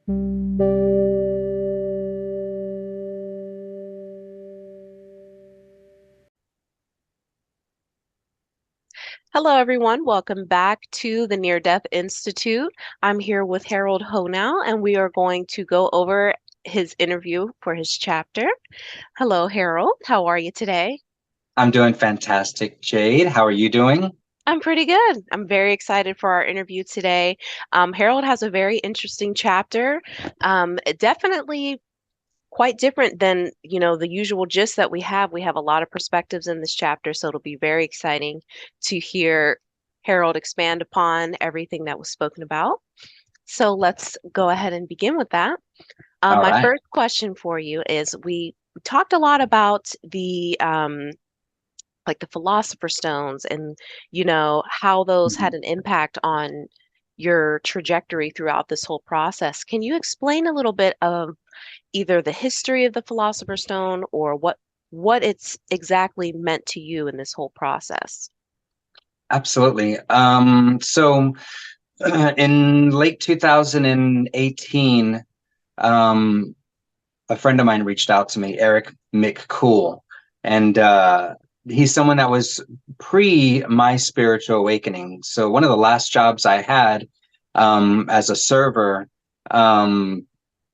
Hello, everyone. Welcome back to the Near Death Institute. I'm here with Harold Hoenow, and we are going to go over his interview for his chapter. Hello, Harold. How are you today? I'm doing fantastic, Jade. How are you doing? I'm pretty good. I'm very excited for our interview today. Harold has a very interesting chapter. Definitely quite different than, the usual gist that we have. We have a lot of perspectives in this chapter, so it'll be very exciting to hear Harold expand upon everything that was spoken about. So let's go ahead and begin with that. All My right. first question for you is we talked a lot about the like the philosopher's stones and how those had Mhm. an impact on your trajectory throughout this whole process. Can you explain a little bit of either the history of the Philosopher's Stone or what it's exactly meant to you in this whole process? Absolutely. In late 2018, um, a friend of mine reached out to me, Eric McCool, and he's someone that was pre my spiritual awakening. So one of the last jobs I had as a server, um,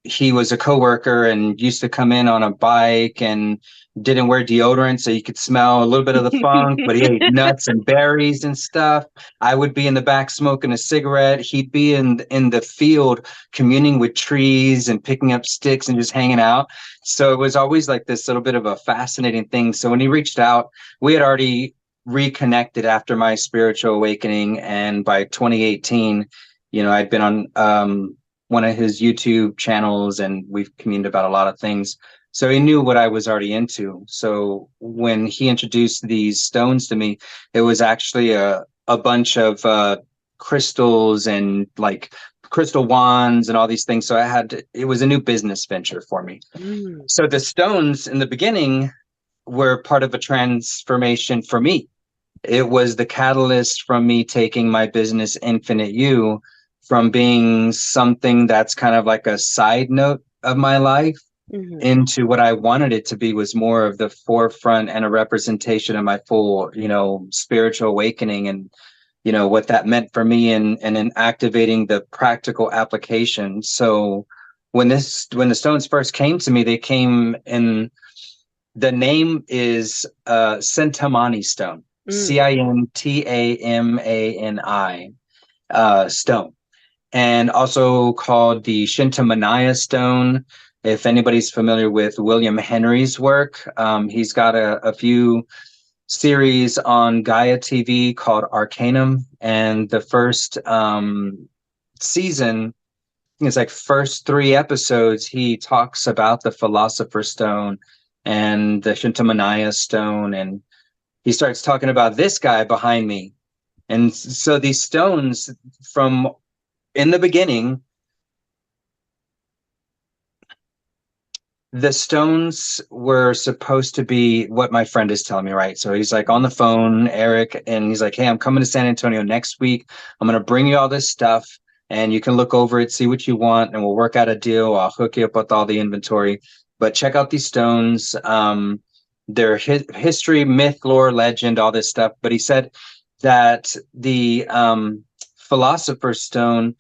he was a coworker and used to come in on a bike and didn't wear deodorant so you could smell a little bit of the funk, but he ate nuts and berries and stuff. I would be in the back smoking a cigarette. He'd be in the field communing with trees and picking up sticks and just hanging out. So it was always like this little bit of a fascinating thing. So when he reached out, we had already reconnected after my spiritual awakening, and by 2018, I'd been on one of his YouTube channels and we've communed about a lot of things. So he knew what I was already into. So when he introduced these stones to me, it was actually a bunch of crystals and like crystal wands and all these things. So it was a new business venture for me. Mm. So the stones in the beginning were part of a transformation for me. It was the catalyst from me taking my business Infinite You from being something that's kind of like a side note of my life Hmm. into what I wanted it to be, was more of the forefront and a representation of my full, spiritual awakening, and what that meant for me, and in activating the practical application. So when the stones first came to me, they came in, the name is Centamani stone, Mm. Cintamani stone, and also called the Shintamanaya stone. If anybody's familiar with William Henry's work, he's got a few series on Gaia TV called Arcanum, and the first season, it's like first three episodes, he talks about the Philosopher's Stone and the Shintamanaya stone, and he starts talking about this guy behind me. And so these stones, from in the beginning, the stones were supposed to be what my friend is telling me, right? So he's like on the phone, Eric, and he's like, "Hey, I'm coming to San Antonio next week. I'm going to bring you all this stuff and you can look over it, see what you want, and we'll work out a deal. I'll hook you up with all the inventory. But check out these stones. Their history, myth, lore, legend, all this stuff." But he said that the Philosopher's Stone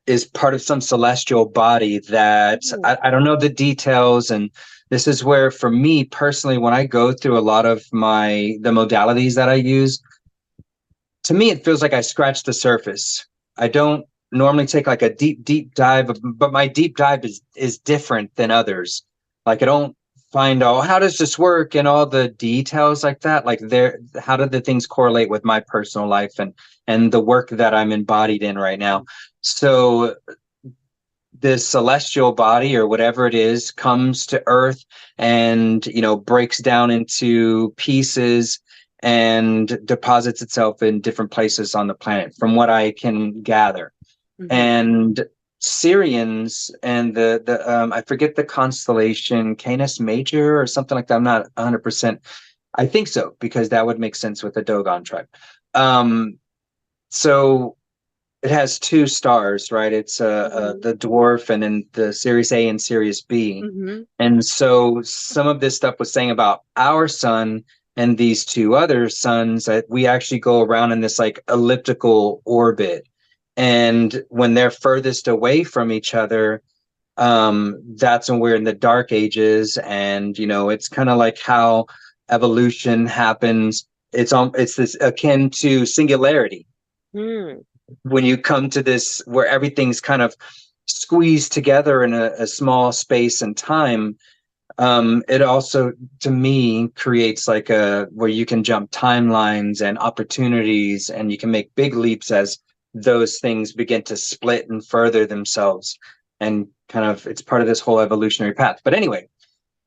is part of some celestial body that Ooh. I don't know the details. And this is where, for me personally, when I go through a lot of the modalities that I use, to me, it feels like I scratched the surface. I don't normally take like a deep dive, but my deep dive is different than others. Like I don't find, oh, how does this work and all the details like that. Like how do the things correlate with my personal life and the work that I'm embodied in right now? So this celestial body or whatever it is comes to earth and breaks down into pieces and deposits itself in different places on the planet, from what I can gather. Hmm. And Syrians and the I forget the constellation, Canis Major or something like that. I'm not 100%. I think so, because that would make sense with the Dogon tribe. um so it has two stars, right? It's Hmm. the dwarf and then the Series A and Series B. Hmm. And so some of this stuff was saying about our sun and these two other suns that we actually go around in this like elliptical orbit. And when they're furthest away from each other, that's when we're in the dark ages. And, it's kind of like how evolution happens. It's this akin to singularity Mm. when you come to this where everything's kind of squeezed together in a small space and time. It also, to me, creates like a where you can jump timelines and opportunities, and you can make big leaps as those things begin to split and further themselves. And kind of, it's part of this whole evolutionary path. But anyway,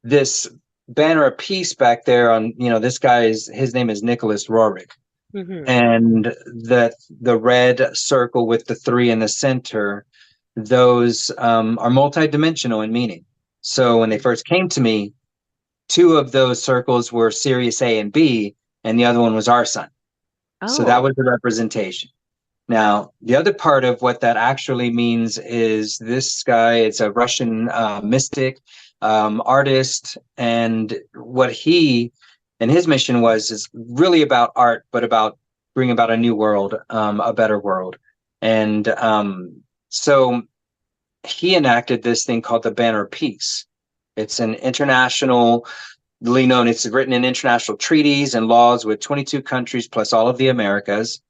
this banner of peace back there on, this guy's his name is Nicholas Roerich, Hmm. and the red circle with the three in the center, those are multidimensional in meaning. So when they Hmm. first came to me, two of those circles were Sirius A and B, and the other one was our sun. So that Oh. was the representation. Now, the other part of what that actually means is this guy is a Russian mystic, artist, and what he and his mission was is really about art, but about bringing about a new world, a better world. And so he enacted this thing called the Banner of Peace. It's an internationally known, it's written in international treaties and laws with 22 countries plus all of the Americas.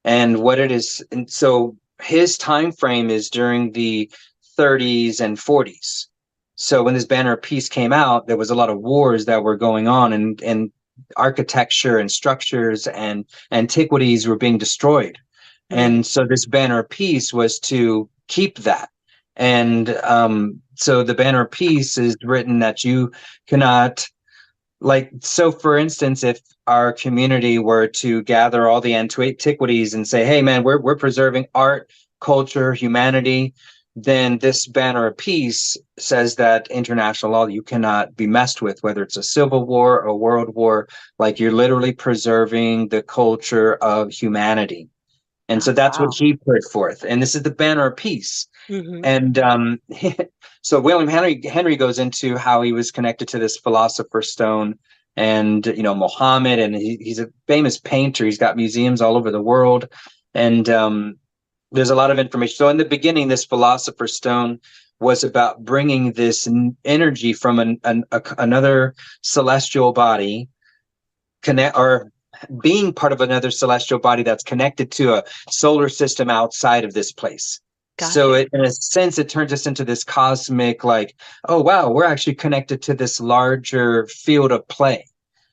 And what it is, and so his time frame is during the 30s and 40s. So when this Banner of Peace came out, there was a lot of wars that were going on, and architecture and structures and antiquities were being destroyed. Mm. And so this Banner of Peace was to keep that. And so the Banner of Peace is written that you cannot, like, so for instance, if our community were to gather all the antiquities and say, hey man, we're preserving art, culture, humanity, then this Banner of Peace says that international law you cannot be messed with, whether it's a civil war or world war. Like, you're literally preserving the culture of humanity. And Oh, so that's what wow. he put forth, and this is the Banner of Peace. Hmm. And so William Henry goes into how he was connected to this philosopher's stone, and Muhammad, and he's a famous painter. He's got museums all over the world, and there's a lot of information. So in the beginning, this philosopher's stone was about bringing this energy from another celestial body, connect or being part of another celestial body that's connected to a solar system outside of this place. So Gotcha. in a sense, it turns us into this cosmic, like, oh wow, we're actually connected to this larger field of play.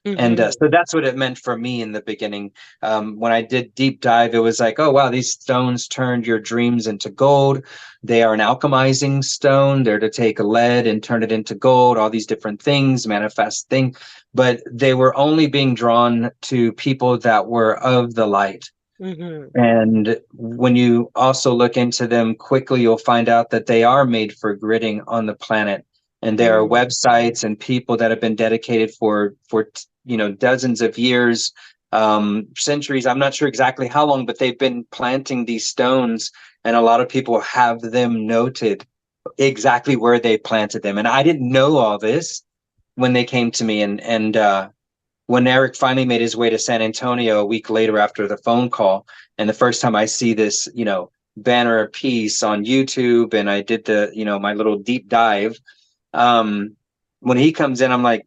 And Hmm. so that's what it meant for me in the beginning. When I did deep dive, it was like, oh, wow, these stones turned your dreams into gold. They are an alchemizing stone. They're to take lead and turn it into gold, all these different things, manifest things. But they were only being drawn to people that were of the light. Hmm. And when you also look into them quickly, you'll find out that they are made for gridding on the planet. And there are Mm. websites and people that have been dedicated for dozens of years, centuries. I'm not sure exactly how long, but they've been planting these stones, and a lot of people have them noted exactly where they planted them. And I didn't know all this when they came to me, and when Eric finally made his way to San Antonio a week later after the phone call, and the first time I see this, Banner of Peace on YouTube, and I did my little deep dive. Um, when he comes in, I'm like,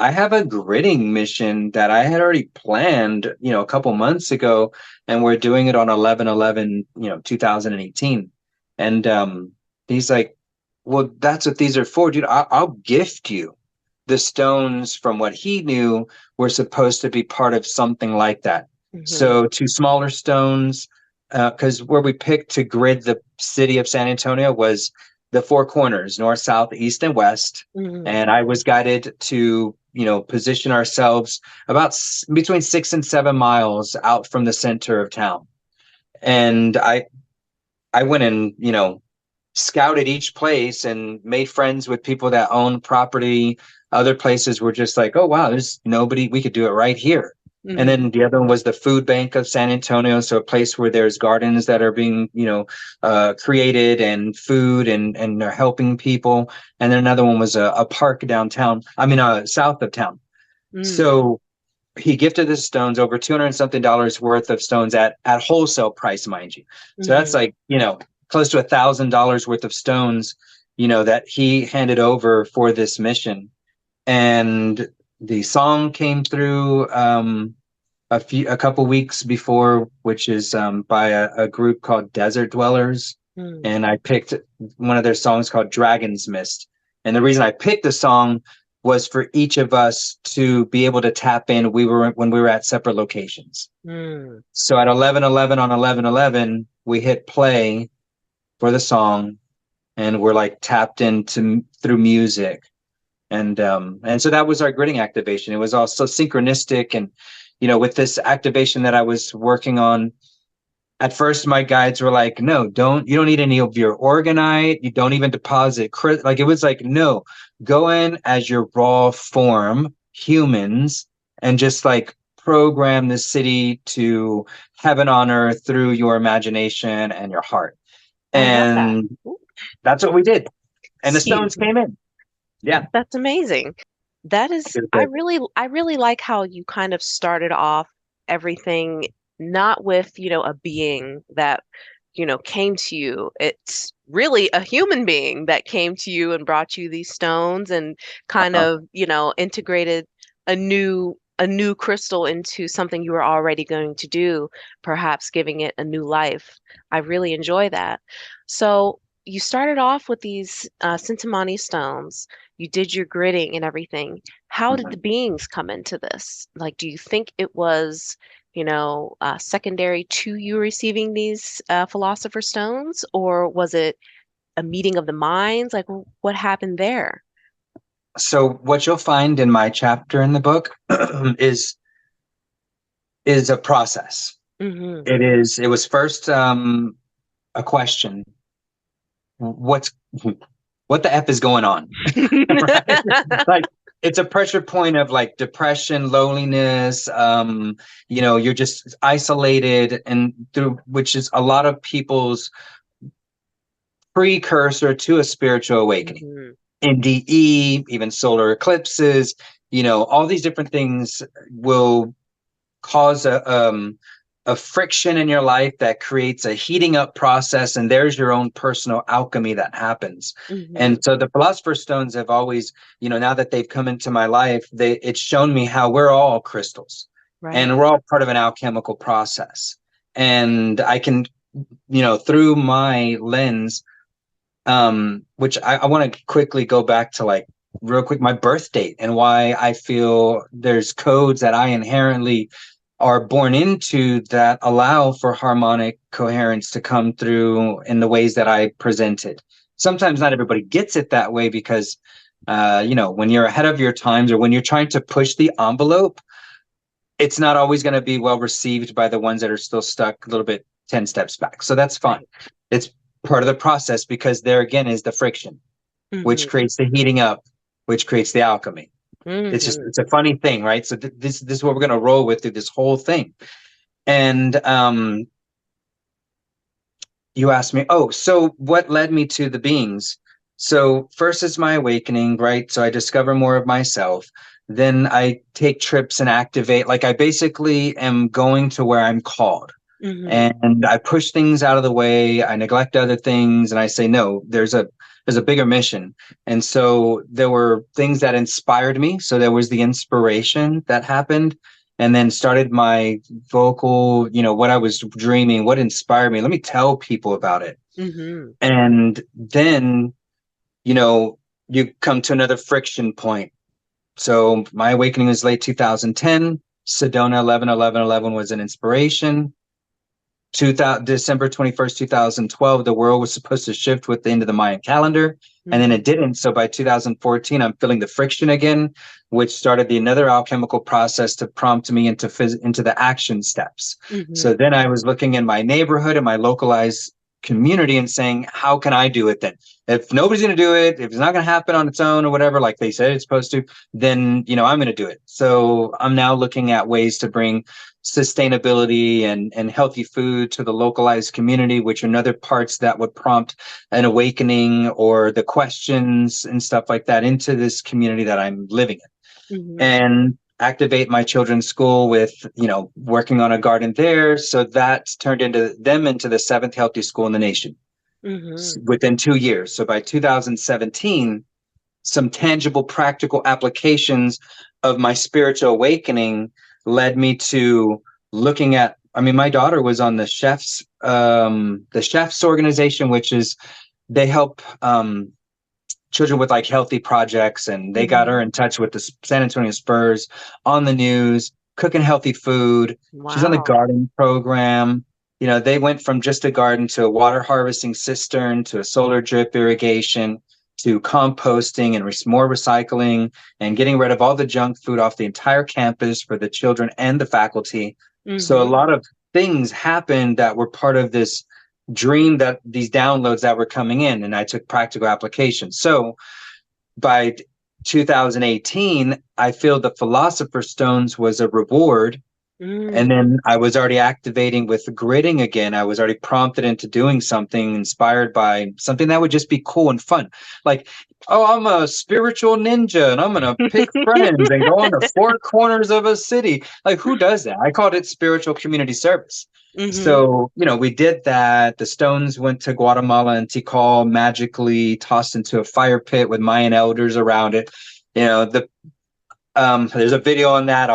I have a gridding mission that I had already planned, a couple months ago, and we're doing it on 11/11, 2018. And he's like, well, that's what these are for, dude. I'll gift you the stones. From what he knew, were supposed to be part of something like that. Hmm. So two smaller stones, because where we picked to grid the city of San Antonio was the four corners, north, south, east, and west. Hmm. And I was guided to, position ourselves about between 6 and 7 miles out from the center of town. And I went and, scouted each place and made friends with people that own property. Other places were just like, oh wow, there's nobody, we could do it right here. And Mm-hmm. then the other one was the food bank of San Antonio. So a place where there's gardens that are being, created and food and they're helping people. And then another one was a park downtown. I mean, south of town. Mm. So he gifted the stones, over 200 and something dollars worth of stones at wholesale price, mind you. So that's Mm-hmm. like, close to $1,000 worth of stones, that he handed over for this mission. And the song came through a couple weeks before, which is by a group called Desert Dwellers. Mm. And I picked one of their songs called Dragon's Mist. And the reason I picked the song was for each of us to be able to tap in. When we were at separate locations. Mm. So at 11:11 on 11:11, we hit play for the song, and we're like tapped into through music. And so that was our gritting activation. It was also synchronistic, and with this activation that I was working on, at first my guides were like, no, you don't need any of your organite, you don't even deposit like, it was like, no, go in as your raw form humans and just like program the city to heaven on earth through your imagination and your heart. I love that. And Ooh, that's what we did, and the excuse stones came in. Yeah, That's amazing. That is, it was great. I really like how you kind of started off everything not with, a being that, came to you. It's really a human being that came to you and brought you these stones and kind Uh-huh. of, integrated a new crystal into something you were already going to do, perhaps giving it a new life. I really enjoy that. So you started off with these Sintamani stones. You did your gritting and everything. How did the Mhm. beings come into this? Like, do you think it was, secondary to you receiving these philosopher stones, or was it a meeting of the minds? Like, what happened there? So what you'll find in my chapter in the book is is a process. Mm-hmm. It was first a question. What's what the F is going on? Right? Like, it's a pressure point of like depression, loneliness, you're just isolated, and through which is a lot of people's precursor to a spiritual awakening. Mm-hmm. NDE, even solar eclipses, all these different things will cause a friction in your life that creates a heating up process, and there's your own personal alchemy that happens. Mm-hmm. And so the philosopher's stones have always, now that they've come into my life, it's shown me how we're all crystals, Right. and we're all part of an alchemical process. And I can, through my lens, which I want to quickly go back to, like, real quick, my birth date and why I feel there's codes that I inherently are born into that allow for harmonic coherence to come through in the ways that I presented. Sometimes not everybody gets it that way because, when you're ahead of your times or when you're trying to push the envelope, it's not always going to be well received by the ones that are still stuck a little bit 10 steps back. So that's fine. Right. It's part of the process, because there again is the friction, which Mm-hmm. creates the heating up, which creates the alchemy. Mm-hmm. It's a funny thing, right? So this is what we're going to roll with through this whole thing. And you asked me, oh, so what led me to the beings? So first is my awakening, right? So I discover more of myself. Then I take trips and activate. Like, I basically am going to where I'm called. Mm-hmm. And I push things out of the way. I neglect other things, and I say, no, there's a bigger mission. And so there were things that inspired me. So there was the inspiration that happened, and then started my vocal, what I was dreaming, what inspired me. Let me tell people about it. Mm-hmm. And then, you know, you come to another friction point. So my awakening was late 2010. Sedona 11/11/11 was an inspiration. 2000, December 21st, 2012, the world was supposed to shift with the end of the Mayan calendar, and then Mm-hmm. it didn't. So by 2014, I'm feeling the friction again, which started another alchemical process to prompt me into the action steps. Mm-hmm. So then I was looking in my neighborhood, in my localized community and saying, how can I do it then? If nobody's going to do it, if it's not going to happen on its own or whatever, like they said it's supposed to, then, I'm going to do it. So I'm now looking at ways to bring sustainability and healthy food to the localized community, which are another parts that would prompt an awakening or the questions and stuff like that into this community that I'm living in. Mhm. And activate my children's school with, working on a garden there. So that turned into the seventh healthy school in the nation Mhm. within 2 years. So by 2017, some tangible, practical applications of my spiritual awakening led me to looking at. I mean, my daughter was on the chefs organization, which is they help children with like healthy projects, and they got her Mhm. in touch with the San Antonio Spurs on the news, cooking healthy food. She's on the Wow. garden program. They went from just a garden to a water harvesting cistern to a solar drip irrigation to composting and more recycling and getting rid of all the junk food off the entire campus for the children and the faculty. So a Mhm. lot of things happened that were part of this dream, that these downloads that were coming in, and I took practical application. So by 2018, I feel the Philosopher's Stones was a reward. And Mm. then I was already activating with gridding again. I was already prompted into doing something inspired by something that would just be cool and fun. Like, oh, I'm a spiritual ninja and I'm going to pick friends and go on the four corners of a city. Like, who does that? I called it spiritual community service. Mhm. So, we did that. The stones went to Guatemala and Tikal, magically tossed into a fire pit with Mayan elders around it. There's a video on that.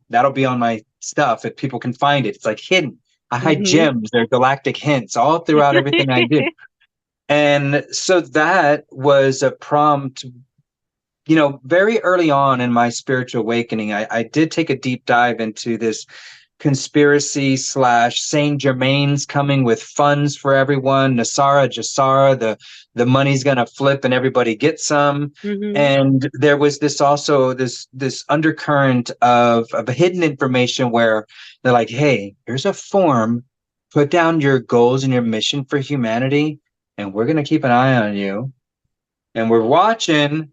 That'll be on my stuff if people can find it. It's like hidden. I hide Mhm. gems. They're galactic hints all throughout everything I do. And so that was a prompt, very early on in my spiritual awakening. I did take a deep dive into this conspiracy slash Saint Germain's coming with funds for everyone. Nasara, Jasara, the money's gonna flip and everybody gets some. Mhm. And there was this undercurrent of hidden information where they're like, hey, here's a form, put down your goals and your mission for humanity, and we're gonna keep an eye on you. And we're watching,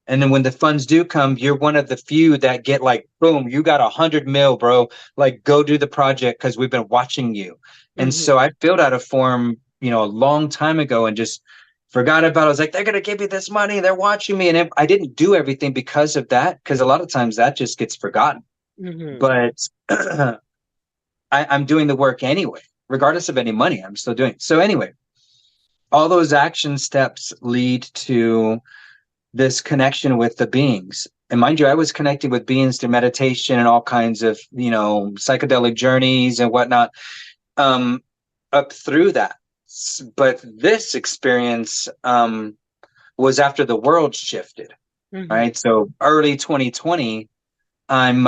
and then when the funds do come, you're one of the few that get like, boom, you got 100 mil, bro. Like, go do the project because we've been watching you. And so Mhm. I filled out a form, a long time ago and just forgot about it. I was like, they're going to give me this money. They're watching me. And I didn't do everything because of that, because a lot of times that just gets forgotten. Mhm. But I'm doing the work anyway, regardless of any money. I'm still doing it. So, anyway, all those action steps lead to this connection with the beings. And mind you, I was connecting with beings through meditation and all kinds of, psychedelic journeys and whatnot, um, up through that. But this experience was after the world shifted, Mhm. right? So early 2020, I'm,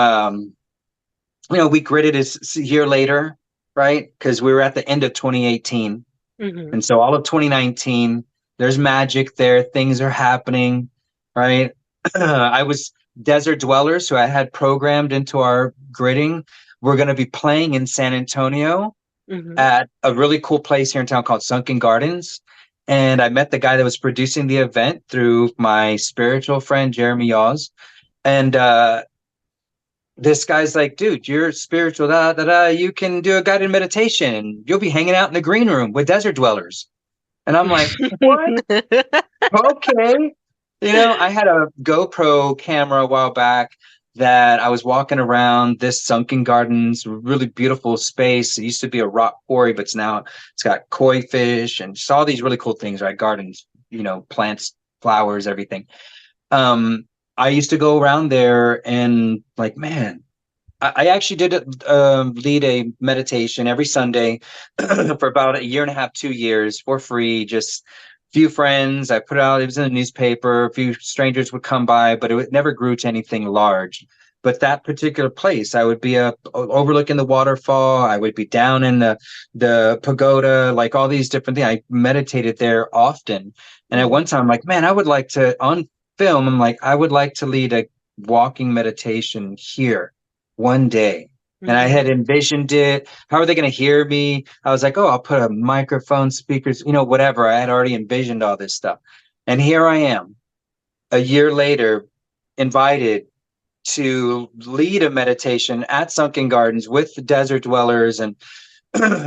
we gridded a year later, right? Because we were at the end of 2018. Mhm. And so all of 2019, there's magic there. Things are happening, right? I was Desert Dwellers, who I had programmed into our gridding. We're going to be playing in San Antonio Mhm. at a really cool place here in town called Sunken Gardens. And I met the guy that was producing the event through my spiritual friend, Jeremy Yaws. And this guy's like, dude, you're spiritual, da, da, da. You can do a guided meditation. You'll be hanging out in the green room with Desert Dwellers. And I'm like, what? Okay. I had a GoPro camera a while back that I was walking around this Sunken Gardens, really beautiful space. It used to be a rock quarry, but it's got koi fish and just all these really cool things, right? Gardens, plants, flowers, everything. Um, I used to go around there and like, man, I actually did lead a meditation every Sunday for about a year and a half, 2 years for free. Just few friends. I put it out. It was in the newspaper. A few strangers would come by, but it never grew to anything large. But that particular place, I would be up overlooking the waterfall. I would be down in the pagoda, like all these different things. I meditated there often. And at one Mhm. time, I'm like, man, I would like to on film. I would like to lead a walking meditation here one day. And I Mhm. had envisioned it. How are they going to hear me? I was like, oh, I'll put a microphone, speakers, whatever. I had already envisioned all this stuff. And here I am, a year later, invited to lead a meditation at Sunken Gardens with the desert dwellers. And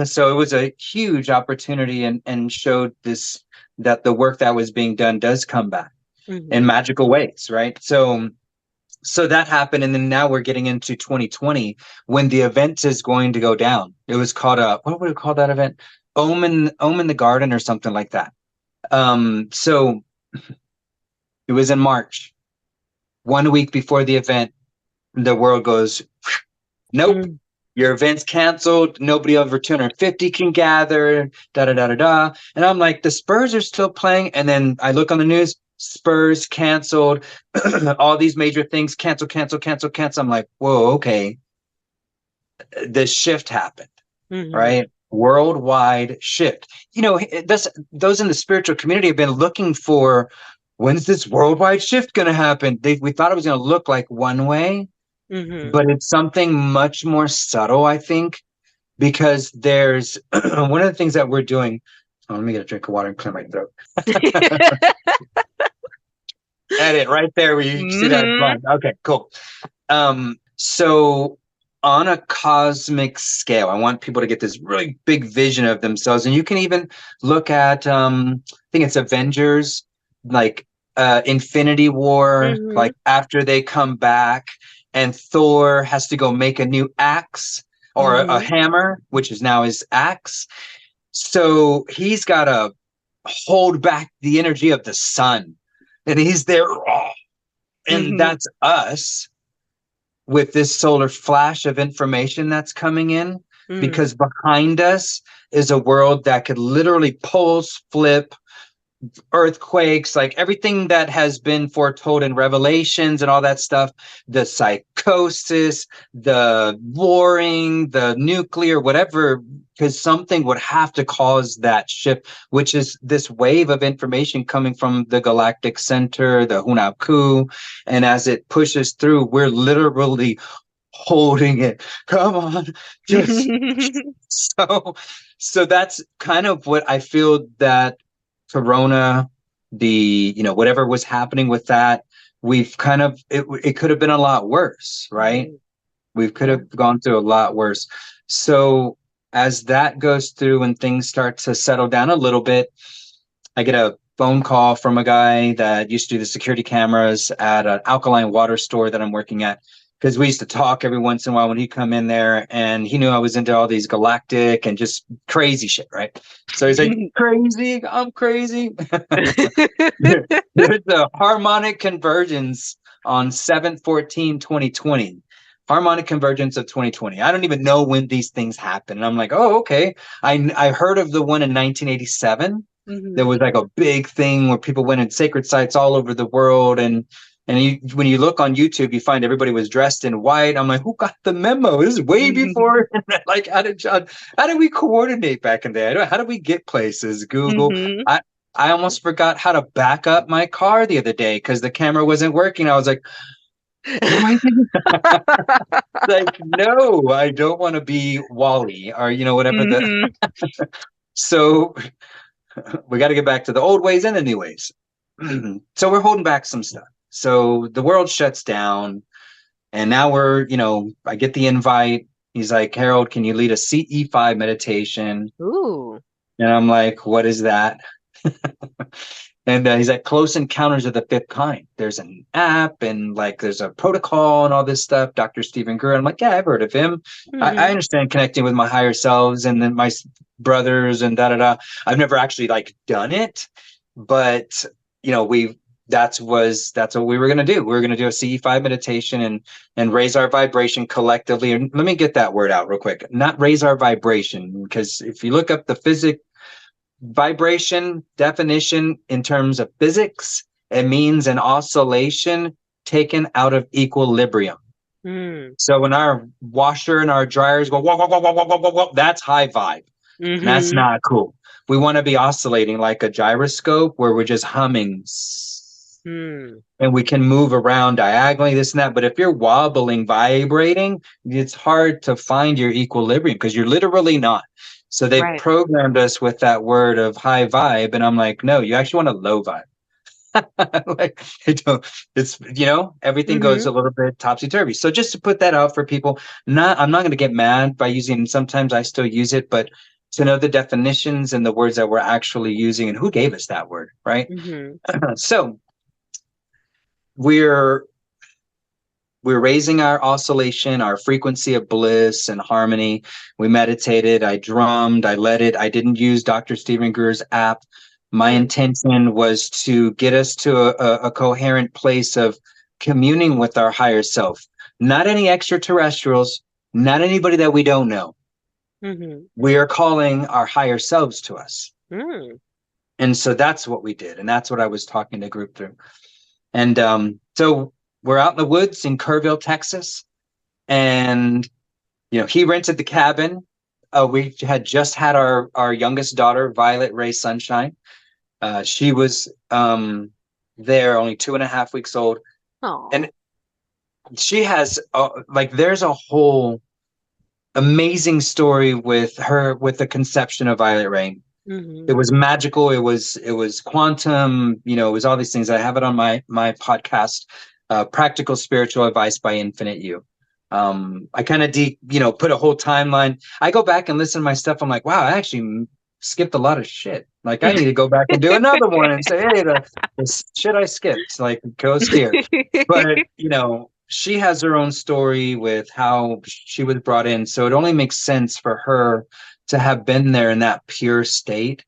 so it was a huge opportunity, and showed this, that the work that was being done does come back in Mhm. magical ways, right? So that happened, and then now we're getting into 2020 when the event is going to go down. It was called a, what would we call that event? Omen the Garden or something like that. So it was in March, 1 week before the event. The world goes, nope, Mhm. your event's canceled. Nobody over 250 can gather. Da da da da da. And I'm like, the Spurs are still playing. And then I look on the news, Spurs canceled. All these major things cancel, cancel, cancel, cancel. I'm like, whoa, okay. This shift happened, Mhm. right? Worldwide shift. Those in the spiritual community have been looking for, when's this worldwide shift going to happen? We thought it was going to look like one way, Mhm. but it's something much more subtle, I think, because there's one of the things that we're doing. Oh, let me get a drink of water and clear my throat. Edit right there where you see that Mhm. line. Okay, cool. So on a cosmic scale, I want people to get this really big vision of themselves. And you can even look at I think it's Avengers, like Infinity War, like Mhm. after they come back and Thor has to go make a new axe or a Mhm. hammer, which is now his axe. So he's got to hold back the energy of the sun. And he's there, and Mhm. that's us with this solar flash of information that's coming in, Mhm. because behind us is a world that could literally pulse, flip, earthquakes, like everything that has been foretold in Revelations and all that stuff, the psychosis, the warring, the nuclear, whatever, because something would have to cause that shift, which is this wave of information coming from the galactic center, the Hoenow. And as it pushes through, we're literally holding it. Come on, just so so that's kind of what I feel that Corona, whatever was happening with that, we've kind of it could have been a lot worse, right? Mhm. We could Yeah. have gone through a lot worse. So as that goes through and things start to settle down a little bit, I get a phone call from a guy that used to do the security cameras at an alkaline water store that I'm working at. Because we used to talk every once in a while when he'd come in there, and he knew I was into all these galactic and just crazy shit, right? So he's like, crazy, I'm crazy. There's a harmonic convergence on 7/14/2020. Harmonic convergence of 2020. I don't even know when these things happen. And I'm like, oh, okay. I heard of the one in 1987. There Mhm. was like a big thing where people went in sacred sites all over the world, and when you look on YouTube, you find everybody was dressed in white. I'm like, who got the memo? This is way before. Like, how did we coordinate back in the day? How did we get places? Google. Mhm. I almost forgot how to back up my car the other day because the camera wasn't working. I was like, what am I doing? Like, no, I don't want to be Wally or whatever the. Mhm. So we got to get back to the old ways and the new ways. So we're holding back some stuff. So the world shuts down, and now I get the invite. He's like, Harold, can you lead a CE5 meditation? Ooh. And I'm like, what is that? And he's at Close Encounters of the Fifth Kind. There's an app and like there's a protocol and all this stuff. Dr. Stephen Greer. I'm like, yeah, I've heard of him. I Mhm. understand connecting with my higher selves and then my brothers and da da da. I've never actually like done it, but we that's what we were gonna do. We were gonna do a CE5 meditation and raise our vibration collectively. And let me get that word out real quick. Not raise our vibration, because if you look up the physics vibration definition in terms of physics, it means an oscillation taken out of equilibrium. Mm. So when our washer and our dryers go whoa, whoa, whoa, whoa, whoa, whoa, whoa, whoa, that's high vibe. And that's Mhm. not cool. We want to be oscillating like a gyroscope where we're just humming. Mm. and we can move around diagonally, this and that. But if you're wobbling, vibrating, it's hard to find your equilibrium because you're literally not. So they Right. programmed us with that word of high vibe, and I'm like, no, you actually want a low vibe. Like it's everything goes Mm-hmm. a little bit topsy turvy. So just to put that out for people, not I'm not going to get mad by using. And sometimes I still use it, but to know the definitions and the words that we're actually using and who gave us that word, right? Mm-hmm. So we're we're raising our oscillation, our frequency of bliss and harmony. We meditated, I drummed, I led it. I didn't use Dr. Stephen Greer's app. My Mm. intention was to get us to a coherent place of communing with our higher self. Not any extraterrestrials, not anybody that we don't know. Mm-hmm. We are calling our higher selves to us. Mm. And so that's what we did. And that's what I was talking to group through. And so we're out in the woods in Kerrville, Texas. And he rented the cabin. We had just had our youngest daughter, Violet Ray Sunshine. She was there, only 2.5 weeks old, Oh. and she has like there's a whole amazing story with her with the conception of Violet Ray. Mm-hmm. It was magical. It was quantum. It was all these things. I have it on my podcast, Practical Spiritual Advice by Infinite You. I kind of put a whole timeline. I go back and listen to my stuff. I'm like, wow, I actually skipped a lot of shit. Like I need to go back and do another one and say, hey, the shit I skipped, like goes here. But she has her own story with how she was brought in. So it only makes sense for her to have been there in that pure state.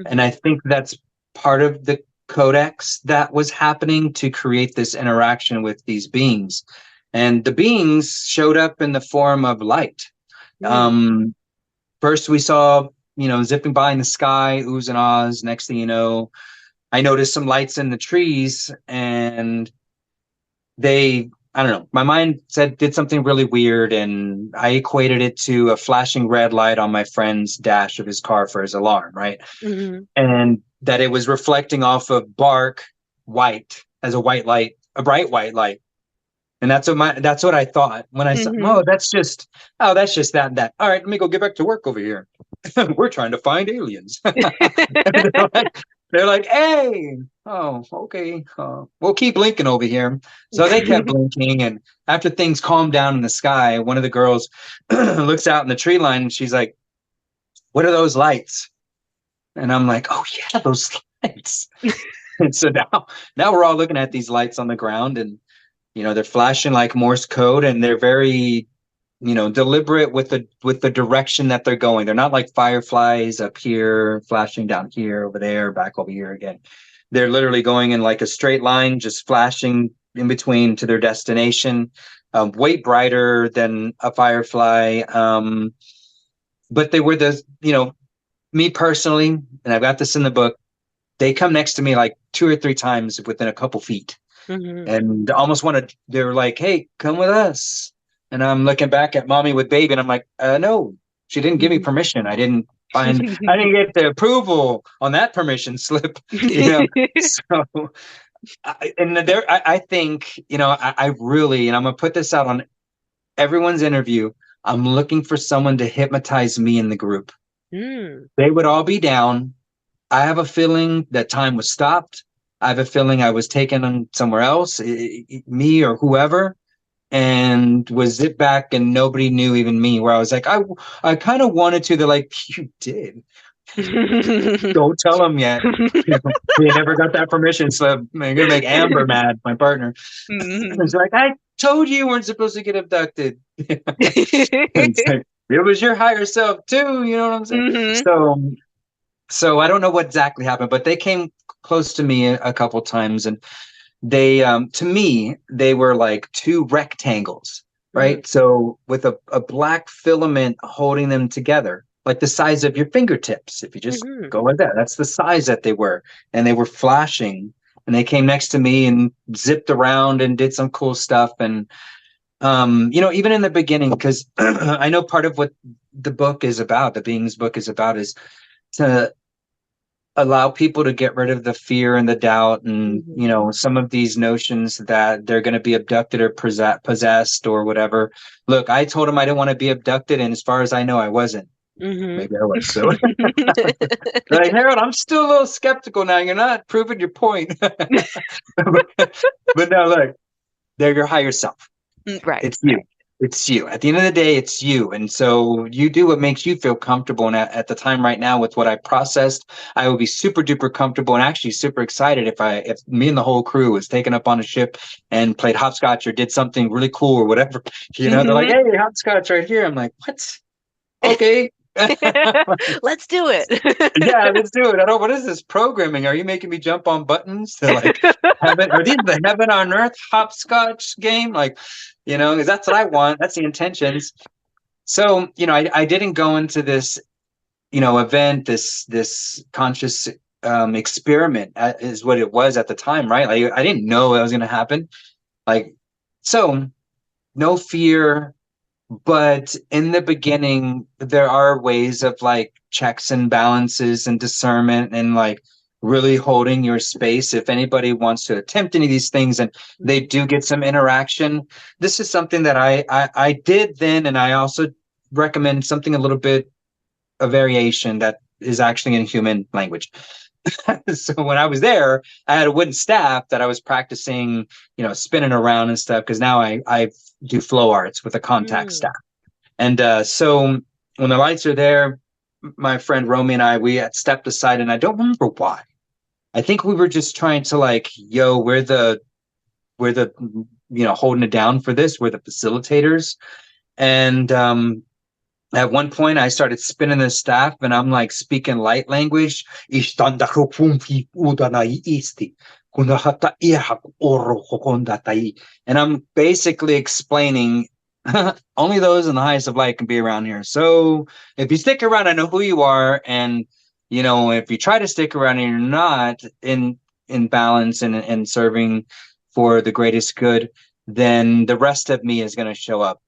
And I Mm-hmm. think that's part of the codex that was happening to create this interaction with these beings. And the beings showed up in the form of light. Mm. Um, First, we saw, zipping by in the sky, oohs and ahs. Next thing you know, I noticed some lights in the trees, and I don't know, my mind did something really weird, and I equated it to a flashing red light on my friend's dash of his car for his alarm, right? Mm-hmm. And that it was reflecting off of bark white as a white light, a bright white light. And that's what I thought when I said, Mm-hmm. oh, that's just that. All right, let me go get back to work over here. We're trying to find aliens. they're like, hey, oh, okay. We'll keep blinking over here. So they kept blinking. And after things calmed down in the sky, one of the girls looks out in the tree line and she's like, what are those lights? And I'm like, oh yeah, those lights. And so now we're all looking at these lights on the ground, and they're flashing like Morse code, and they're very deliberate with the direction that they're going. They're not like fireflies up here flashing down here, over there, back over here again. They're literally going in like a straight line, just flashing in between to their destination. Way brighter than a firefly. But they were me personally, and I've got this in the book, they come next to me like 2 or 3 times within a couple feet, Mm-hmm. and almost they're like, hey, come with us. And I'm looking back at mommy with baby, and I'm like, no, she didn't give me permission. I didn't get the approval on that permission slip, So, I think, I really, and I'm going to put this out on everyone's interview. I'm looking for someone to hypnotize me in the group. Mm. They would all be down. I have a feeling that time was stopped. I have a feeling I was taken on somewhere else, me or whoever, and was zipped back, and nobody knew, even me. Where I was like, I kind of wanted to. They're like, you did. Don't tell them yet. They never got that permission slip. I'm gonna make Amber mad, my partner. Mhm. It's like, I told you weren't supposed to get abducted. It's like, it was your higher self too. You know what I'm saying? Mhm. So I don't know what exactly happened, but they came close to me a couple times, and they, to me, they were like two rectangles, Mhm. right? So with a black filament holding them together, like the size of your fingertips. If you just Mhm. go like that, that's the size that they were, and they were flashing. And they came next to me and zipped around and did some cool stuff. And even in the beginning, because I know part of what the book is about, the Beings book is about, is to allow people to get rid of the fear and the doubt and, Hmm. some of these notions that they're going to be abducted or possessed or whatever. Look, I told them I didn't want to be abducted, and as far as I know, I wasn't. Hmm. Maybe I was. So they're like, Harold, I'm still a little skeptical now. You're not proving your point. But no, look, they're your higher self. Right, It's you. right. It's you. At the end of the day, it's you. And so you do what makes you feel comfortable. And at the time right now, with what I processed, I would be super duper comfortable and actually super excited if me and the whole crew was taken up on a ship and played hopscotch or did something really cool or whatever. They're like, Hmm. hey, hopscotch right here. I'm like, what? Okay. Let's do it. Yeah, let's do it. I don't. What is this programming? Are you making me jump on buttons to like heaven? Are these the heaven on earth hopscotch game? Like, because that's what I want. That's the intentions. So, I didn't go into this, event, this conscious experiment is what it was at the time, right? Like, I didn't know that was going to happen. Like, so no fear, but in the beginning, there are ways of like checks and balances and discernment and like really holding your space. If anybody wants to attempt any of these things and they do get some interaction, this is something that I did then. And I also recommend something a little bit, a variation that is actually in human language. So when I was there, I had a wooden staff that I was practicing, spinning around and stuff. Cause now I do flow arts with a contact Mm. staff. And so when the lights are there, my friend Romy and we had stepped aside, and I don't remember why. I think we were just trying to like, yo, we're the holding it down for this. We're the facilitators. And at one point, I started spinning the staff, and I'm like speaking light language. And I'm basically explaining only those in the highest of light can be around here. So if you stick around, I know who you are, and if you try to stick around and you're not in balance and serving for the greatest good, then the rest of me is going to show up,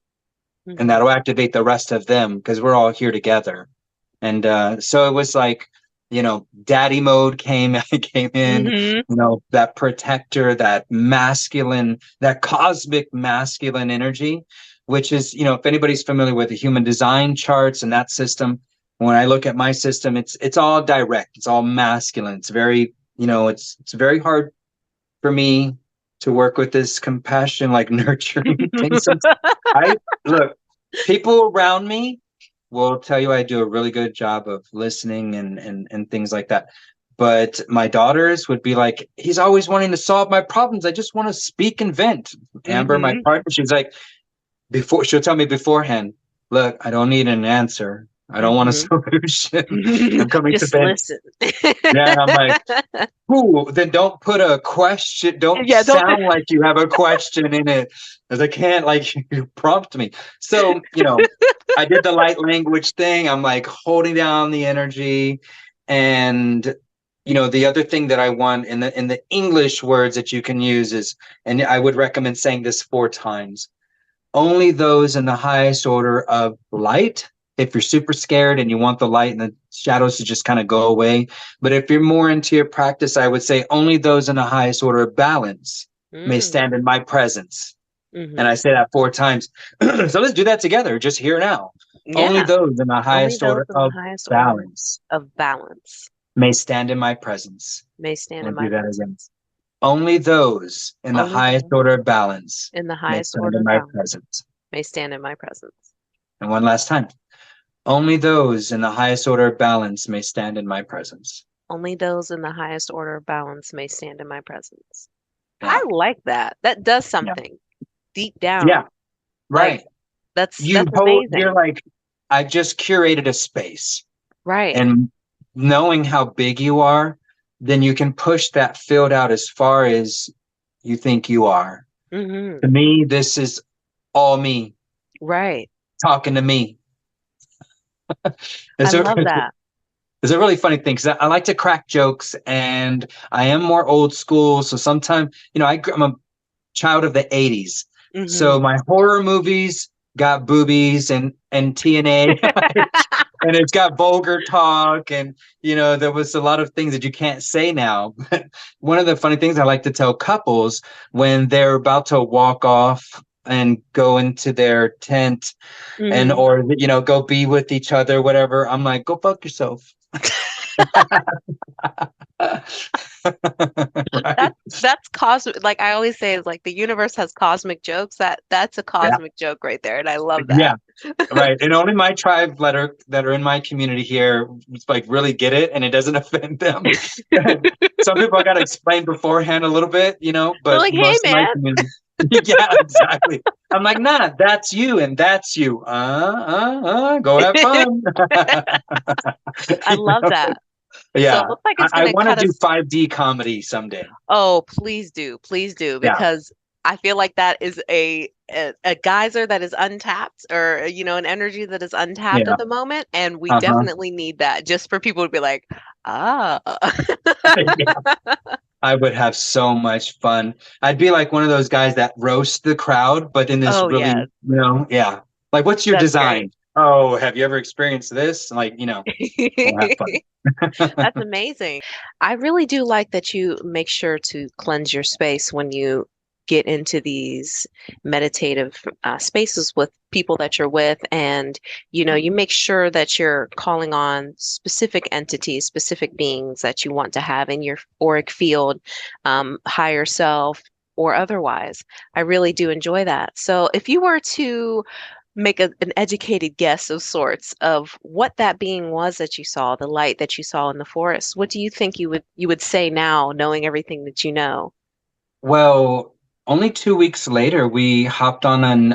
and Hmm. that'll activate the rest of them because we're all here together. And so it was like, daddy mode came in, Hmm. that protector, that masculine, that cosmic masculine energy, which is, if anybody's familiar with the human design charts and that system, when I look at my system, it's all direct, it's all masculine. It's very, it's very hard for me to work with this compassion, like nurturing thing. I look, people around me will tell you I do a really good job of listening and things like that. But my daughters would be like, he's always wanting to solve my problems. I just want to speak and vent. Amber, my Hmm. partner, she's like, she'll tell me beforehand, look, I don't need an answer. I don't want a Hmm. solution. I'm coming to Just vent. listen. Yeah, and I'm like, cool. Then don't put a question. Don't Yeah, don't. sound like you have a question in it, because I can't like you prompt me. So I did the light language thing. I'm like holding down the energy, and the other thing that I want in the English words that you can use is, and I would recommend saying this 4 times. Only those in the highest order of light. If you're super scared and you want the light and the shadows to just kind of go away. But if you're more into your practice, I would say only those in the highest order of balance may Mm. stand in my presence. And Hmm. I say that 4 times. So let's do that together, just here now. Only Yeah, those in the only highest those order in the of highest order balance of balance may stand in my presence. may stand in We'll my do that again. presence. Only those in the Only highest those order of balance in the may highest stand order in of my balance presence. may stand in my presence. And one last time. Only those in the highest order of balance may stand in my presence. Only those in the highest order of balance may stand in my presence. I Yeah. like that. That does Yeah. something deep Yeah. down. Like Right. that's You're amazing. like, I just curated a space. Right. And knowing how big you are, then you can push that field out as far as you think you are. Hmm. To me, this is all me Right. talking to me. I It's a, love that. it's a really funny thing because I like to crack jokes, and I am more old school. So sometimes, I'm a child of the 80s. Hmm. So my horror movies got boobies and TNA. and it's got vulgar talk, and there was a lot of things that you can't say now. But one of the funny things I like to tell couples when they're about to walk off and go into their tent and Hmm. or go be with each other, whatever, I'm like, go fuck yourself. Right. That's cosmic. Like I always say, is like the universe has cosmic jokes. That's a Yeah. cosmic joke right there, and I love Yeah. that. Right. And only my tribe that are in my community here like really get it, and it doesn't offend them. Some people I gotta explain beforehand a little bit, They're but like, "Hey, most of my man." community. Yeah, exactly. I'm like, nah, that's you and that's you. Go have fun. I love that. So it Yeah. looks like it's I gonna want to cut do us. 5D comedy someday. Oh, please do, Yeah. because I feel like that is a geyser that is untapped, or an energy that is untapped Yeah. at the moment, and we Uh-huh. definitely need that just for people to be like, ah. I would have so much fun. I'd be like one of those guys that roast the crowd, but in this Oh really, yes, yeah. Like, what's your that's great. design? Oh, have you ever experienced this? Like, we'll have fun. That's amazing. I really do like that you make sure to cleanse your space when you get into these meditative spaces with people that you're with, and you make sure that you're calling on specific entities, specific beings that you want to have in your auric field, higher self or otherwise. I really do enjoy that. So, if you were to make an educated guess of sorts of what that being was that you saw, the light that you saw in the forest, what do you think you would say now, knowing everything that you know? Well, only 2 weeks later, we hopped on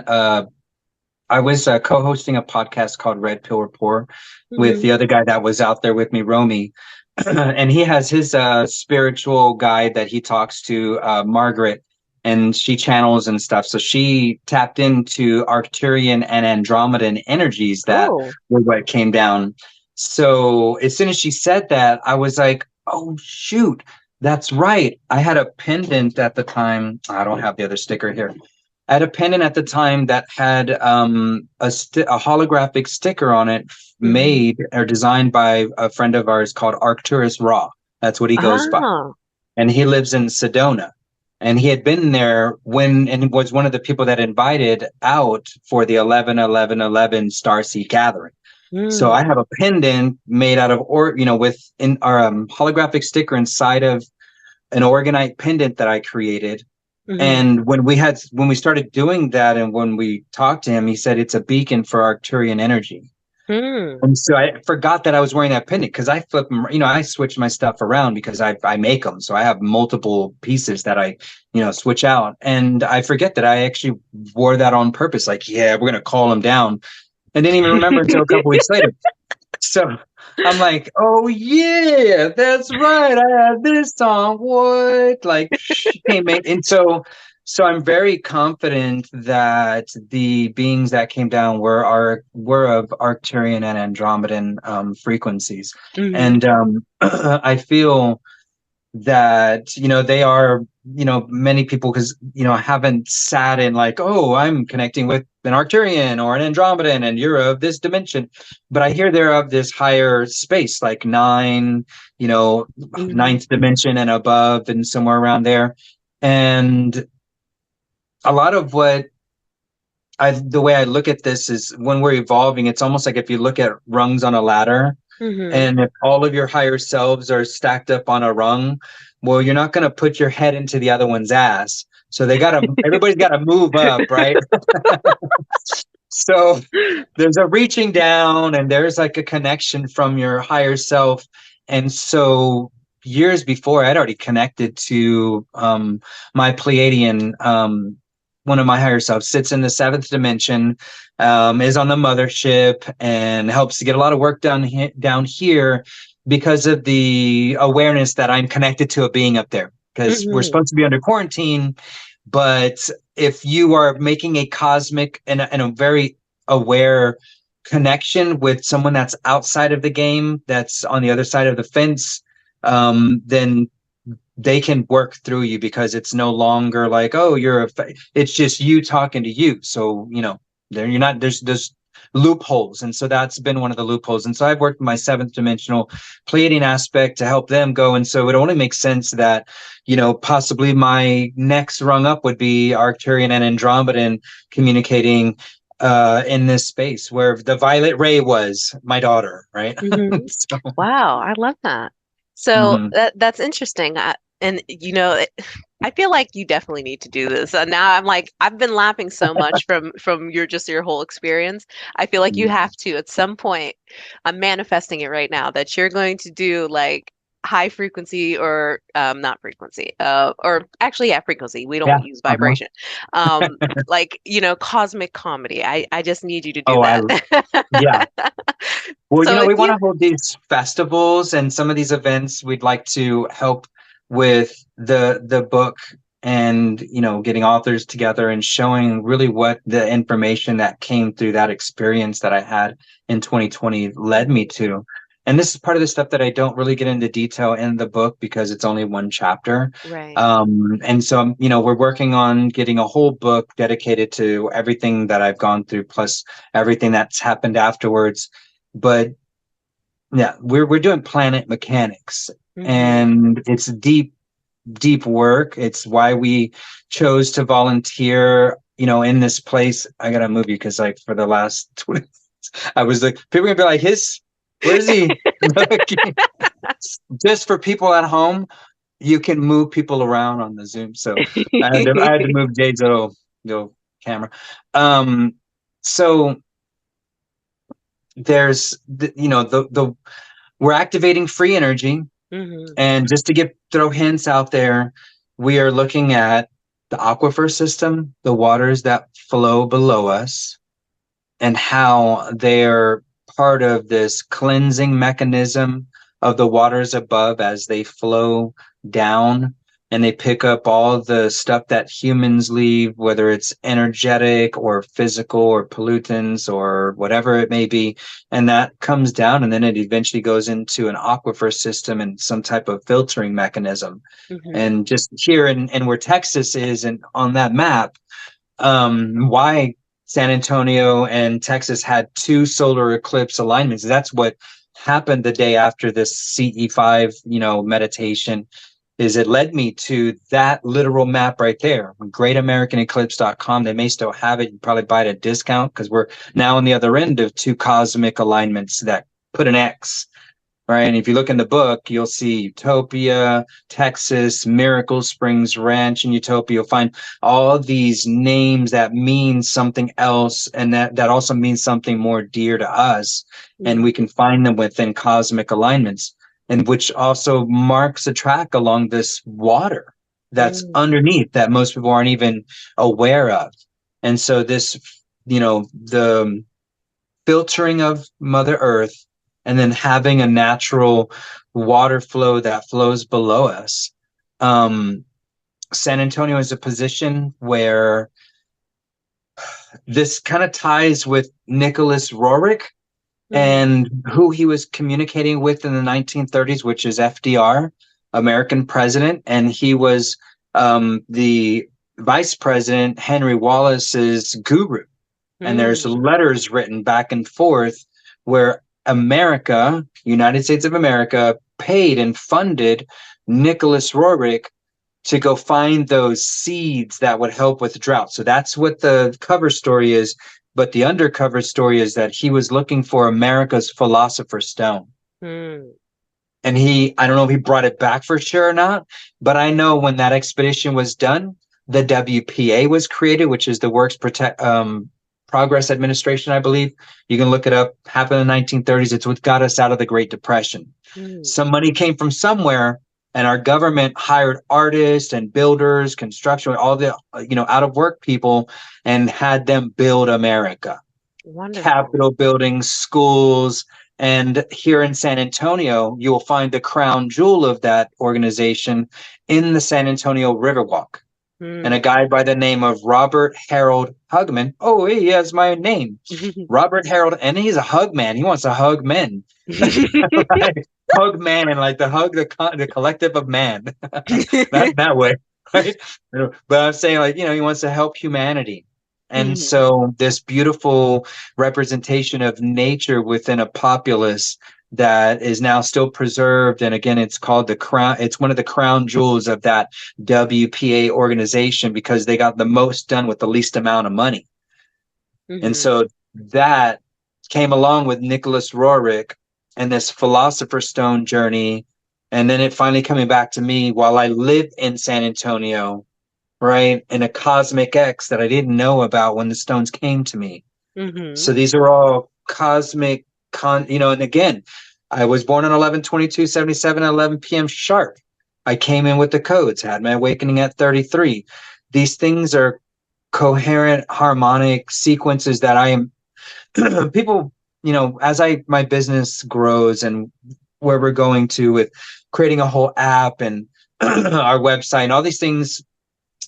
I was co-hosting a podcast called Red Pill Report with Hmm. the other guy that was out there with me, Romy. And he has his spiritual guide that he talks to, Margaret, and she channels and stuff. So she tapped into Arcturian and Andromedan energies that Oh. were what came down. So as soon as she said that, I was like, oh, shoot, that's right. I had a pendant at the time. I don't have the other sticker here. I had a pendant at the time that had a holographic sticker on it, Hmm. made or designed by a friend of ours called Arcturus Raw. That's what he goes by, Ah. and he lives in Sedona. And he had been there and was one of the people that invited out for the 11-11-11 Starseed gathering. So I Mm. have a pendant made out of, with our holographic sticker inside of an organite pendant that I created. Hmm. And when we started doing that, and when we talked to him, he said it's a beacon for Arcturian energy. Mm. And so I forgot that I was wearing that pendant because I flip them, I switch my stuff around because I make them. So I have multiple pieces that I, switch out. And I forget that I actually wore that on purpose. Like, yeah, we're going to call him down. I didn't even remember until a couple weeks later. So I'm like, oh yeah, that's right. I had this song. What? Like, came in. And so I'm very confident that the beings that came down were of Arcturian and Andromedan frequencies. Hmm. And I feel that they are, many people, because haven't sat in like, oh, I'm connecting with an Arcturian or an Andromedan and you're of this dimension, but I hear they're of this higher space, like nine, you know Hmm. ninth dimension and above, and somewhere around there. And a lot of what the way I look at this is, when we're evolving, it's almost like if you look at rungs on a ladder, Hmm. and if all of your higher selves are stacked up on a rung, well, you're not going to put your head into the other one's ass. So everybody's got to move up, right? So there's a reaching down, and there's like a connection from your higher self. And so years before, I'd already connected to my Pleiadian. One of my higher selves sits in the seventh dimension, is on the mothership, and helps to get a lot of work done down here because of the awareness that I'm connected to a being up there. Because we're Hmm. supposed to be under quarantine, but if you are making a cosmic and a very aware connection with someone that's outside of the game, that's on the other side of the fence, then they can work through you, because it's no longer like, oh, it's just you talking to you. So there you're not, there's loopholes. And so that's been one of the loopholes. And so I've worked with my seventh dimensional Pleiadian aspect to help them go. And so it only makes sense that, possibly my next rung up would be Arcturian and Andromedan communicating in this space where the violet ray was my daughter, right? Hmm. So, Wow, I love that. So mhm. that's interesting. And I feel like you definitely need to do this. Now I'm like, I've been laughing so much from your whole experience. I feel like you have to at some point. I'm manifesting it right now that you're going to do like high frequency or not frequency, or actually yeah, frequency. We don't Yeah. use Uh-huh. vibration. Um, like, cosmic comedy. I just need you to do Oh, that. yeah. Well, So if we want you to hold these festivals and some of these events. We'd like to help with the book and, getting authors together and showing really what the information that came through that experience that I had in 2020 led me to. And this is part of the stuff that I don't really get into detail in the book because it's only one chapter. right. And so, we're working on getting a whole book dedicated to everything that I've gone through, plus everything that's happened afterwards. But yeah, we're doing planet mechanics, Hmm. and it's deep work. It's why we chose to volunteer, in this place. I gotta move you because like for the last 20, I was like, people are gonna be like, where's he? Just for people at home, you can move people around on the Zoom. So I had to move Jade's little camera. Um, so there's the we're activating free energy. Hmm. And just to throw hints out there, we are looking at the aquifer system, the waters that flow below us, and how they're part of this cleansing mechanism of the waters above as they flow down and they pick up all the stuff that humans leave, whether it's energetic or physical or pollutants or whatever it may be. And that comes down and then it eventually goes into an aquifer system and some type of filtering mechanism. Hmm. And just here in where Texas is and on that map, why San Antonio and Texas had two solar eclipse alignments. That's what happened the day after this CE5, meditation. Is it led me to that literal map right there, greatamericaneclipse.com. They may still have it. You probably buy it at a discount because we're now on the other end of two cosmic alignments that put an X, right? And if you look in the book, you'll see Utopia, Texas, Miracle Springs Ranch, and Utopia. You'll find all these names that mean something else, and that also means something more dear to us. And we can find them within cosmic alignments, and which also marks a track along this water that's Hmm. underneath that most people aren't even aware of. And so this, the filtering of Mother Earth, and then having a natural water flow that flows below us. Um, San Antonio is a position where this kind of ties with Nicholas Roerich Hmm. and who he was communicating with in the 1930s, which is FDR, American president. And he was the vice president, Henry Wallace's guru. And there's Hmm. letters written back and forth where America, United States of America, paid and funded Nicholas Roerich to go find those seeds that would help with drought. So that's what the cover story is. But the undercover story is that he was looking for America's Philosopher's Stone. Hmm. And I don't know if he brought it back for sure or not, but I know when that expedition was done, the WPA was created, which is the Progress Administration, I believe. You can look it up. Happened in the 1930s. It's what got us out of the Great Depression. Hmm. Some money came from somewhere, and our government hired artists and builders, construction, all the out of work people, and had them build America. Wonderful. Capitol buildings, schools. And here in San Antonio, you will find the crown jewel of that organization in the San Antonio Riverwalk. And a Hmm. guy by the name of Robert Harold Hugman. Oh, he has my name. Robert Harold, and he's a hug man. He wants to hug men. Right? Hug man, and like the collective of man. Not that way, right? But I'm saying, like, he wants to help humanity. And Mhm. so this beautiful representation of nature within a populace that is now still preserved. And again, it's called the crown. It's one of the crown jewels of that WPA organization because they got the most done with the least amount of money. And Mhm. so that came along with Nicholas Roerich and this Philosopher's Stone journey. And then it finally coming back to me while I lived in San Antonio, right? In a cosmic X that I didn't know about when the stones came to me. So Mhm. these are all cosmic and again, I was born on 11/22/77 at 11 p.m. sharp. I came in with the codes, had my awakening at 33. These things are coherent harmonic sequences that I am people, as my business grows and where we're going to with creating a whole app and our website and all these things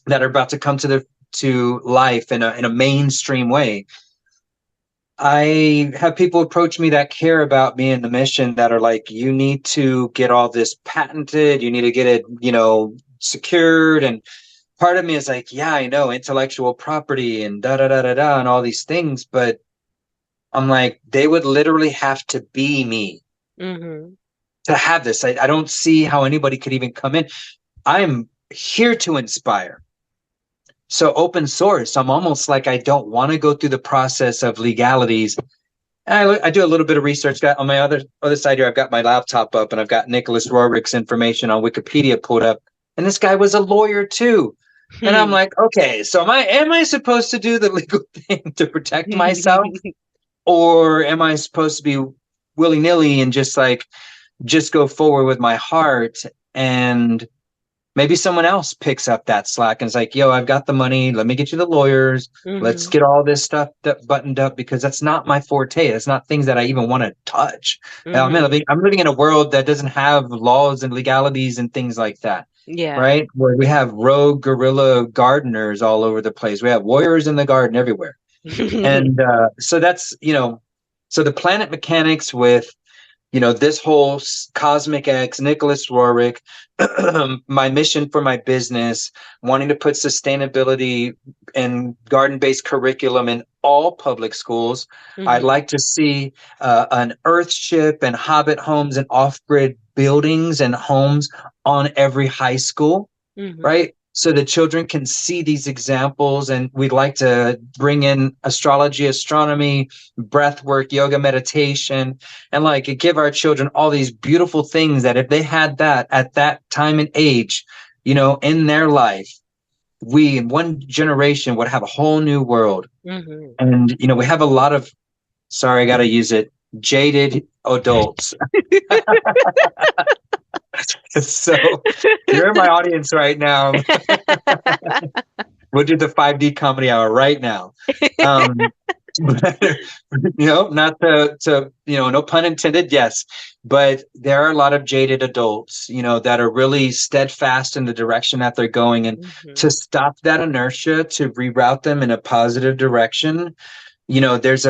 that are about to come to life in a mainstream way. I have people approach me that care about me and the mission that are like, you need to get all this patented, you need to get it, secured. And part of me is like, yeah, I know intellectual property and da da da da da and all these things, but I'm like, they would literally have to be me Mhm. to have this. I don't see how anybody could even come in. I'm here to inspire. So open source, I'm almost like I don't want to go through the process of legalities. I do a little bit of research. Got on my other side here, I've got my laptop up and I've got Nicholas Roerich's information on Wikipedia pulled up. And this guy was a lawyer too. And I'm like, okay, so am I supposed to do the legal thing to protect myself? Or am I supposed to be willy-nilly and just go forward with my heart? And maybe someone else picks up that slack and is like, yo, I've got the money. Let me get you the lawyers. Let's Mhm. get all this stuff buttoned up because that's not my forte. That's not things that I even want to touch. Mhm. I'm living in a world that doesn't have laws and legalities and things like that. Yeah. Right. Where we have rogue guerrilla gardeners all over the place. We have warriors in the garden everywhere. And so so the planet mechanics with this whole cosmic X, Nicholas Roerich, my mission for my business, wanting to put sustainability and garden-based curriculum in all public schools. I'd Mhm. like to see an Earthship and Hobbit homes and off-grid buildings and homes on every high school, Mhm. right? So the children can see these examples, and we'd like to bring in astrology, astronomy, breath work, yoga, meditation, and like give our children all these beautiful things that if they had that at that time and age, in their life, we in one generation would have a whole new world. Mhm. And we have a lot of, sorry, I got to use it, jaded adults. So you're in my audience right now. We'll do the 5D comedy hour right now. Um, but, not no pun intended, yes. But there are a lot of jaded adults, that are really steadfast in the direction that they're going. And to Mhm. stop that inertia, to reroute them in a positive direction, there's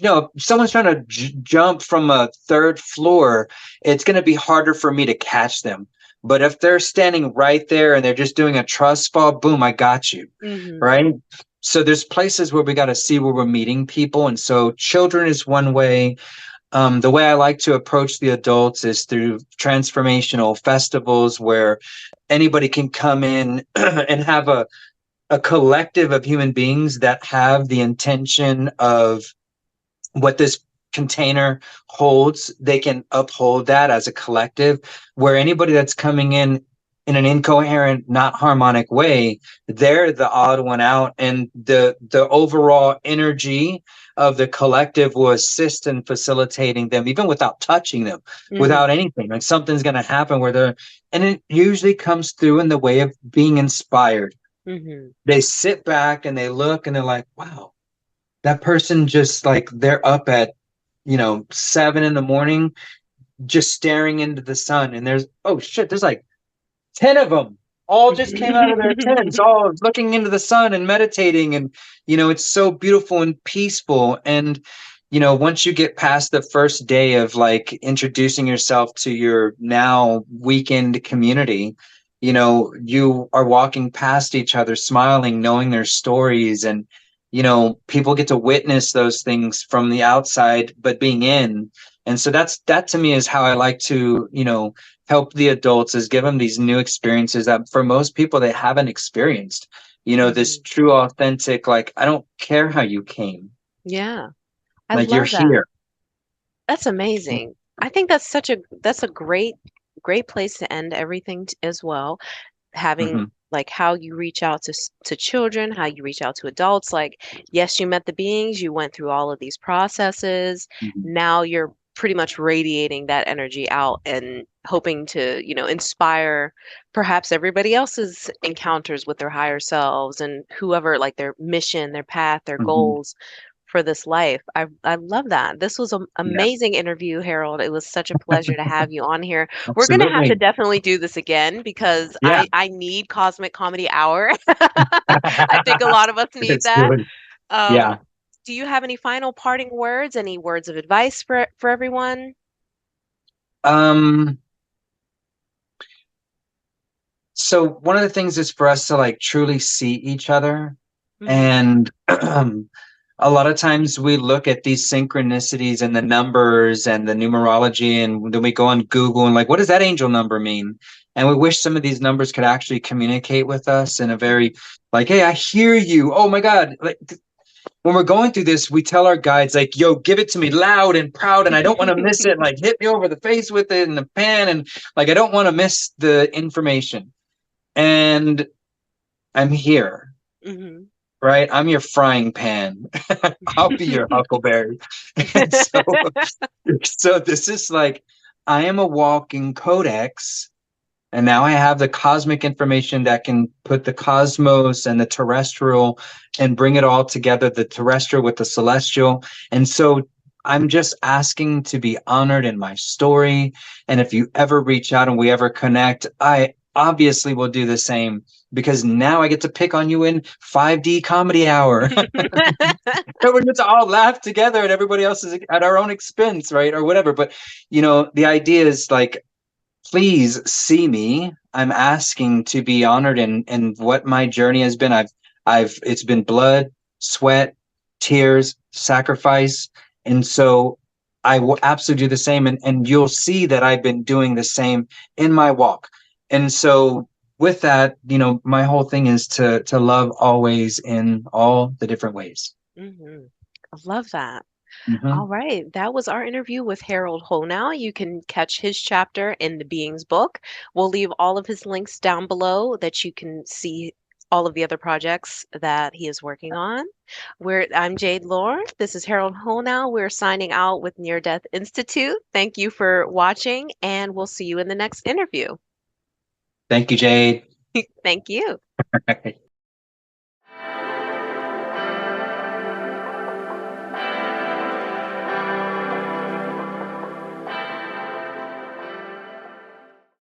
if someone's trying to jump from a third floor, it's going to be harder for me to catch them. But if they're standing right there and they're just doing a trust fall, boom, I got you. Mhm. Right. So there's places where we got to see where we're meeting people. And so children is one way. The way I like to approach the adults is through transformational festivals where anybody can come in and have a collective of human beings that have the intention of what this container holds. They can uphold that as a collective, where anybody that's coming in an incoherent, not harmonic way, they're the odd one out, and the overall energy of the collective will assist in facilitating them even without touching them, Mhm. without anything. Like something's going to happen where they're, and it usually comes through in the way of being inspired. Mhm. They sit back and they look and they're like, wow, that person just like they're up at 7 in the morning just staring into the sun, and there's, oh shit, there's like 10 of them all just came out of their tents, all looking into the sun and meditating. And it's so beautiful and peaceful. And once you get past the first day of like introducing yourself to your now weekend community, you are walking past each other smiling, knowing their stories. And people get to witness those things from the outside, but being in. And so that to me is how I like to, help the adults, is give them these new experiences that for most people they haven't experienced. This Hmm. true, authentic, like, I don't care how you came, Yeah, I like you're love that. here. That's amazing. I think that's a great place to end everything as well. Having Hmm. like how you reach out to children, how you reach out to adults. Like, yes, you met the beings, you went through all of these processes. Hmm. Now you're pretty much radiating that energy out and hoping to, inspire perhaps everybody else's encounters with their higher selves and whoever, like their mission, their path, their Hmm. goals for this life. I love that. This was an Yeah, amazing interview, Harold. It was such a pleasure to have you on here. We're gonna have to absolutely. definitely do this again because Yeah. I need Cosmic Comedy Hour. I think a lot of us need It's that. good. Um, Yeah. do you have any final parting words? Any words of advice for everyone? Um, so one of the things is for us to like truly see each other. Hmm. And a lot of times we look at these synchronicities and the numbers and the numerology, and then we go on Google and like, what does that angel number mean? And we wish some of these numbers could actually communicate with us in a very, like, hey, I hear you. Oh my God. Like, when we're going through this, we tell our guides, like, yo, give it to me loud and proud, and I don't want to miss it. Like, hit me over the face with it in the pan. And like, I don't want to miss the information. And I'm here, Hmm. right? I'm your frying pan. I'll be your huckleberry. And so this is like, I am a walking codex. And now I have the cosmic information that can put the cosmos and the terrestrial and bring it all together, the terrestrial with the celestial. And so I'm just asking to be honored in my story. And if you ever reach out and we ever connect, I obviously will do the same, because now I get to pick on you in 5D comedy hour. And we get to all laugh together and everybody else is at our own expense, right? Or whatever. But, the idea is like, please see me. I'm asking to be honored in what my journey has been. It's been blood, sweat, tears, sacrifice. And so I will absolutely do the same. And you'll see that I've been doing the same in my walk. And so with that, my whole thing is to love always in all the different ways. Hmm. I love that. All Hmm. right, that was our interview with Harold Honow. You can catch his chapter in the Beings book. We'll leave all of his links down below that you can see all of the other projects that he is working on. I'm Jade Lore. This is Harold Honow. We're signing out with Near Death Institute. Thank you for watching, and we'll see you in the next interview. Thank you, Jade. Thank you.